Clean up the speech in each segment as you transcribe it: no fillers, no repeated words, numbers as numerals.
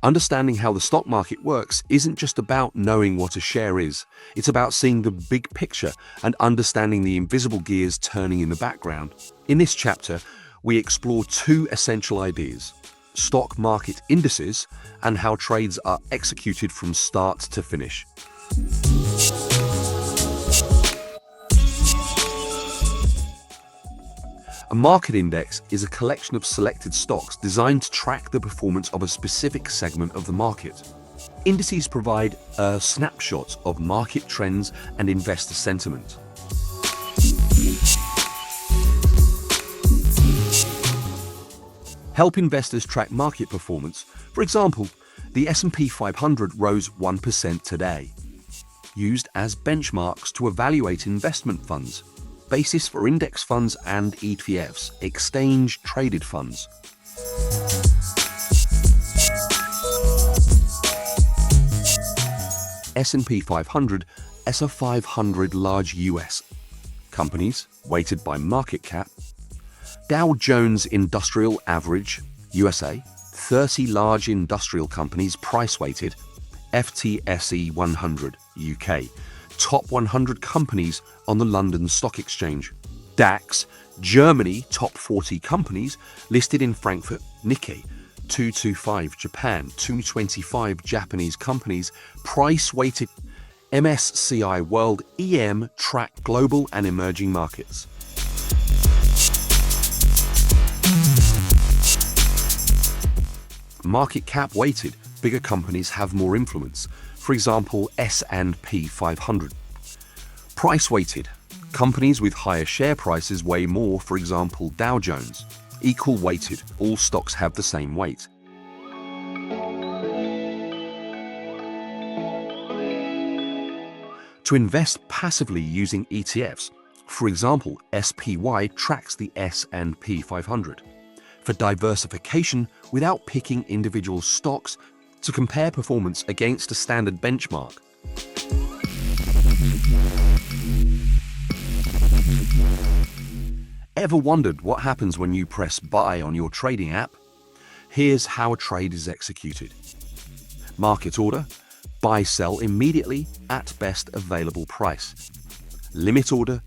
Understanding how the stock market works isn't just about knowing what a share is. It's about seeing the big picture and understanding the invisible gears turning in the background. In this chapter, we explore two essential ideas: stock market indices and how trades are executed from start to finish. A market index is a collection of selected stocks designed to track the performance of a specific segment of the market. Indices provide a snapshot of market trends and investor sentiment. Help investors track market performance. For example, the S&P 500 rose 1% today. Used as benchmarks to evaluate investment funds. Basis for index funds and ETFs, exchange-traded funds. S&P 500 as a 500 large U.S. companies, weighted by market cap. Dow Jones Industrial Average, USA, 30 large industrial companies price-weighted. FTSE 100, UK, top 100 companies on the London Stock Exchange. DAX, Germany, top 40 companies listed in Frankfurt. Nikkei, 225, Japan, 225 Japanese companies price-weighted. MSCI World EM track global and emerging markets. Market cap weighted, bigger companies have more influence. For example, S&P 500. Price weighted, companies with higher share prices weigh more. For example, Dow Jones. Equal weighted, all stocks have the same weight. To invest passively using ETFs, for example, SPY tracks the S&P 500. For diversification without picking individual stocks, to compare performance against a standard benchmark. Ever wondered what happens when you press buy on your trading app? Here's how a trade is executed. Market order, buy sell immediately at best available price. Limit order,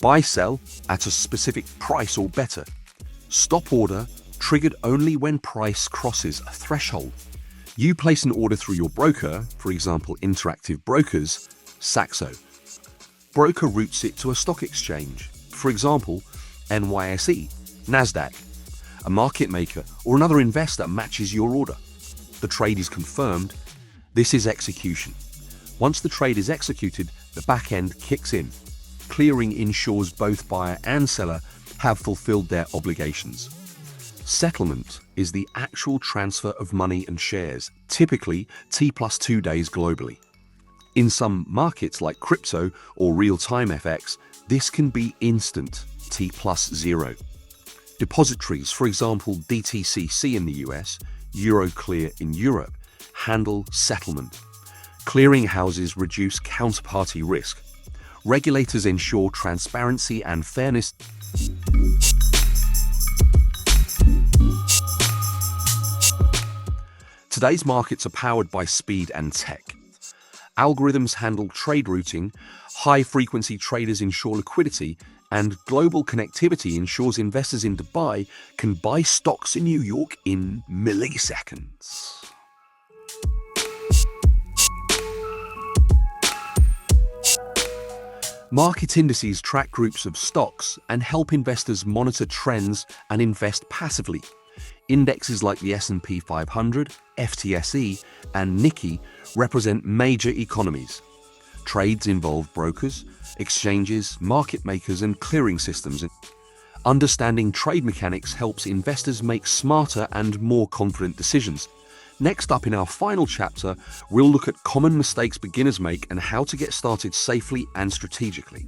buy sell at a specific price or better. Stop order, triggered only when price crosses a threshold. You place an order through your broker, for example, Interactive Brokers, Saxo. Broker routes it to a stock exchange, for example, NYSE, NASDAQ. A market maker or another investor matches your order. The trade is confirmed. This is execution. Once the trade is executed, the back end kicks in. Clearing ensures both buyer and seller have fulfilled their obligations. Settlement is the actual transfer of money and shares, typically T+2 days globally. In some markets like crypto or real-time FX, this can be instant, T+0. Depositories, for example DTCC in the US, Euroclear in Europe, handle settlement. Clearing houses reduce counterparty risk. Regulators ensure transparency and fairness. Today's markets are powered by speed and tech. Algorithms handle trade routing, high-frequency traders ensure liquidity, and global connectivity ensures investors in Dubai can buy stocks in New York in milliseconds. Market indices track groups of stocks and help investors monitor trends and invest passively. Indexes like the S&P 500, FTSE, and Nikkei represent major economies. Trades involve brokers, exchanges, market makers, and clearing systems. Understanding trade mechanics helps investors make smarter and more confident decisions. Next up in our final chapter, we'll look at common mistakes beginners make and how to get started safely and strategically.